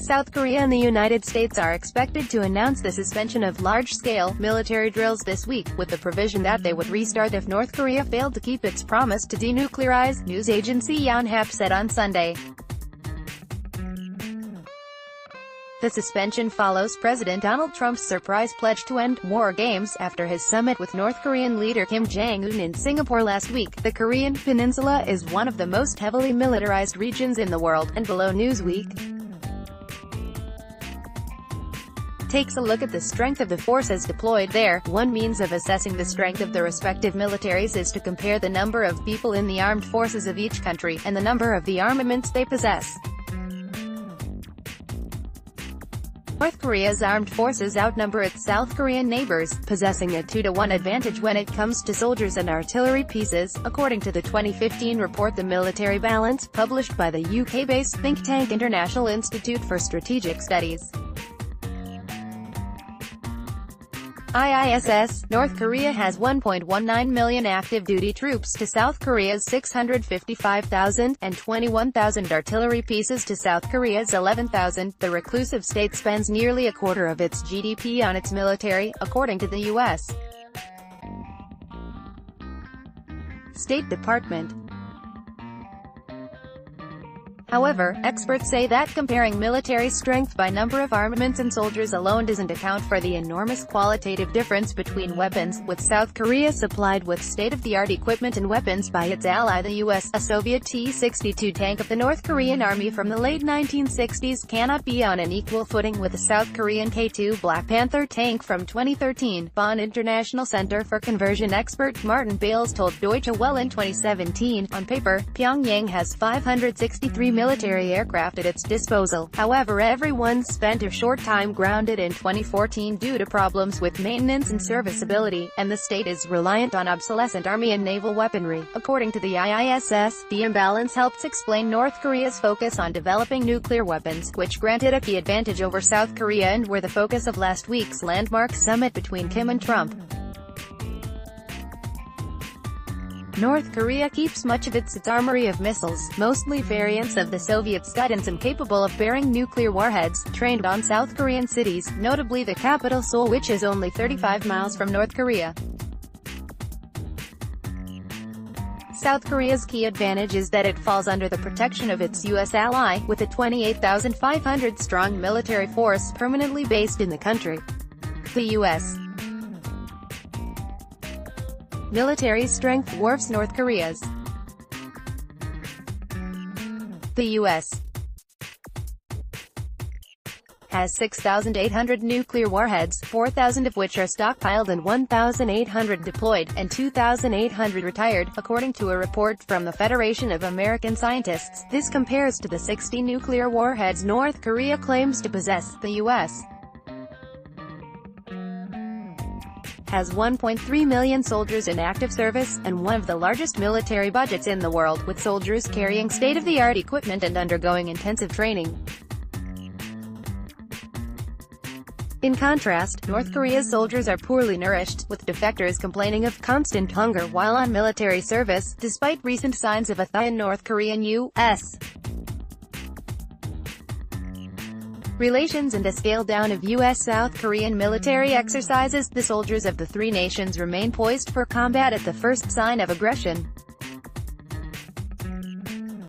South Korea and the United States are expected to announce the suspension of large-scale military drills this week, with the provision that they would restart if North Korea failed to keep its promise to denuclearize, news agency Yonhap said on Sunday. The suspension follows President Donald Trump's surprise pledge to end war games after his summit with North Korean leader Kim Jong-un in Singapore last week. The Korean peninsula is one of the most heavily militarized regions in the world, and below Newsweek takes a look at the strength of the forces deployed there. One means of assessing the strength of the respective militaries is to compare the number of people in the armed forces of each country, and the number of the armaments they possess. North Korea's armed forces outnumber its South Korean neighbors, possessing a 2-to-1 advantage when it comes to soldiers and artillery pieces, according to the 2015 report The Military Balance, published by the UK-based think tank International Institute for Strategic Studies. IISS, North Korea has 1.19 million active duty troops to South Korea's 655,000, and 21,000 artillery pieces to South Korea's 11,000. The reclusive state spends nearly a quarter of its GDP on its military, according to the U.S. State Department. However, experts say that comparing military strength by number of armaments and soldiers alone doesn't account for the enormous qualitative difference between weapons, with South Korea supplied with state-of-the-art equipment and weapons by its ally the U.S. A Soviet T-62 tank of the North Korean Army from the late 1960s cannot be on an equal footing with a South Korean K-2 Black Panther tank from 2013, Bonn International Center for Conversion expert Martin Bales told Deutsche Welle in 2017. On paper, Pyongyang has 563 military aircraft at its disposal. However, everyone spent a short time grounded in 2014 due to problems with maintenance and serviceability, and the state is reliant on obsolescent army and naval weaponry. According to the IISS, the imbalance helps explain North Korea's focus on developing nuclear weapons, which granted a key advantage over South Korea and were the focus of last week's landmark summit between Kim and Trump. North Korea keeps much of its armory of missiles, mostly variants of the Soviet Scud and some capable of bearing nuclear warheads, trained on South Korean cities, notably the capital Seoul, which is only 35 miles from North Korea. South Korea's key advantage is that it falls under the protection of its U.S. ally, with a 28,500-strong military force permanently based in the country. The U.S. military strength dwarfs North Korea's. The U.S. has 6,800 nuclear warheads, 4,000 of which are stockpiled and 1,800 deployed, and 2,800 retired, according to a report from the Federation of American Scientists. This compares to the 60 nuclear warheads North Korea claims to possess. The U.S. has 1.3 million soldiers in active service, and one of the largest military budgets in the world, with soldiers carrying state-of-the-art equipment and undergoing intensive training. In contrast, North Korea's soldiers are poorly nourished, with defectors complaining of constant hunger while on military service, despite recent signs of a thaw in North Korean U.S. relations and a scale-down of U.S.-South Korean military exercises. The soldiers of the three nations remain poised for combat at the first sign of aggression.